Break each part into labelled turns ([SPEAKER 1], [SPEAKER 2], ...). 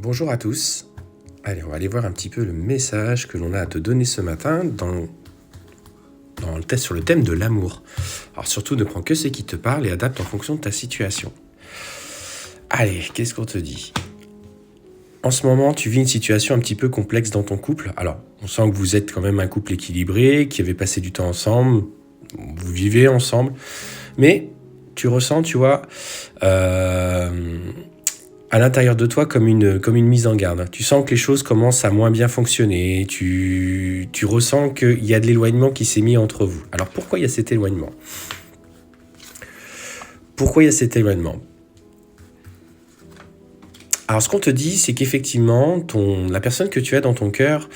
[SPEAKER 1] Bonjour à tous. Allez, on va aller voir un petit peu le message que l'on a à te donner ce matin dans le test sur le thème de l'amour. Alors surtout, ne prends que ce qui te parle et adapte en fonction de ta situation. Allez, qu'est-ce qu'on te dit ? En ce moment, tu vis une situation un petit peu complexe dans ton couple. Alors, on sent que vous êtes quand même un couple équilibré, qui avait passé du temps ensemble, vous vivez ensemble, mais tu ressens, tu vois, à l'intérieur de toi comme une mise en garde. Tu sens que les choses commencent à moins bien fonctionner, tu ressens qu'il y a de l'éloignement qui s'est mis entre vous. Alors pourquoi il y a cet éloignement ? Alors ce qu'on te dit, c'est qu'effectivement, la personne que tu as dans ton cœur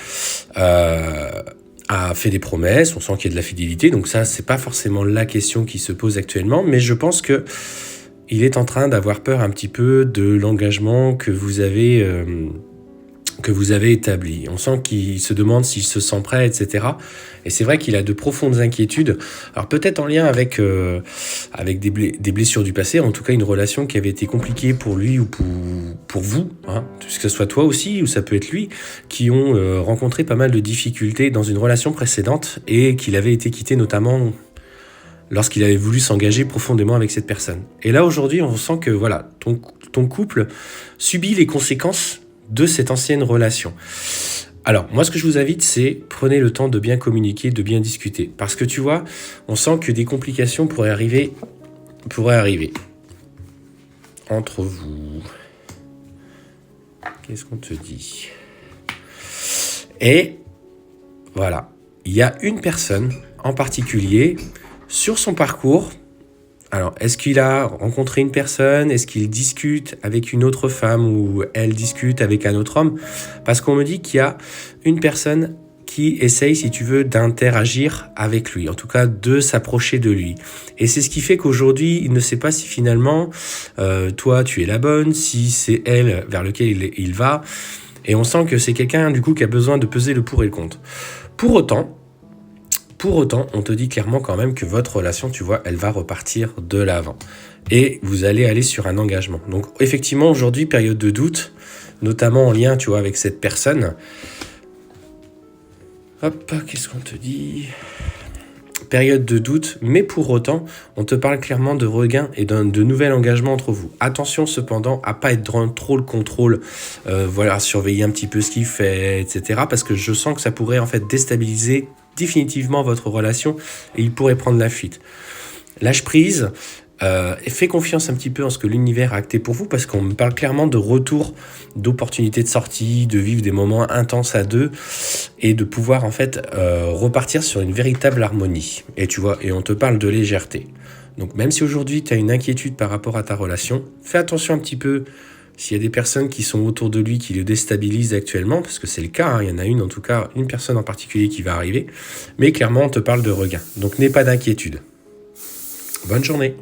[SPEAKER 1] a fait des promesses, on sent qu'il y a de la fidélité, donc ça, c'est pas forcément la question qui se pose actuellement, mais je pense que il est en train d'avoir peur un petit peu de l'engagement que vous avez établi. On sent qu'il se demande s'il se sent prêt, etc. Et c'est vrai qu'il a de profondes inquiétudes. Alors peut-être en lien avec des blessures du passé, en tout cas une relation qui avait été compliquée pour lui ou pour vous, hein, que ce soit toi aussi ou ça peut être lui, qui ont rencontré pas mal de difficultés dans une relation précédente et qu'il avait été quitté notamment lorsqu'il avait voulu s'engager profondément avec cette personne. Et là, aujourd'hui, on sent que voilà, ton couple subit les conséquences de cette ancienne relation. Alors, moi, ce que je vous invite, c'est prenez le temps de bien communiquer, de bien discuter. Parce que tu vois, on sent que des complications pourraient arriver entre vous. Qu'est-ce qu'on te dit ? Et voilà, il y a une personne en particulier sur son parcours. Alors, est-ce qu'il a rencontré une personne ? Est-ce qu'il discute avec une autre femme ou elle discute avec un autre homme ? Parce qu'on me dit qu'il y a une personne qui essaye, si tu veux, d'interagir avec lui, en tout cas de s'approcher de lui. Et c'est ce qui fait qu'aujourd'hui, il ne sait pas si finalement, toi, tu es la bonne, si c'est elle vers laquelle il va. Et on sent que c'est quelqu'un, du coup, qui a besoin de peser le pour et le contre. Pour autant, on te dit clairement quand même que votre relation, tu vois, elle va repartir de l'avant. Et vous allez aller sur un engagement. Donc, effectivement, aujourd'hui, période de doute, notamment en lien, tu vois, avec cette personne. Hop, qu'est-ce qu'on te dit ? Période de doute, mais pour autant, on te parle clairement de regain et de nouvel engagement entre vous. Attention cependant à pas être dans trop le contrôle, surveiller un petit peu ce qu'il fait, etc. Parce que je sens que ça pourrait en fait déstabiliser définitivement votre relation et il pourrait prendre la fuite. Lâche prise, et fais confiance un petit peu en ce que l'univers a acté pour vous parce qu'on me parle clairement de retour, d'opportunités de sortie, de vivre des moments intenses à deux et de pouvoir en fait repartir sur une véritable harmonie. Et tu vois, et on te parle de légèreté. Donc même si aujourd'hui tu as une inquiétude par rapport à ta relation, fais attention un petit peu s'il y a des personnes qui sont autour de lui qui le déstabilisent actuellement, parce que c'est le cas, hein, il y en a une en tout cas, une personne en particulier qui va arriver, mais clairement on te parle de regain. Donc n'aie pas d'inquiétude. Bonne journée.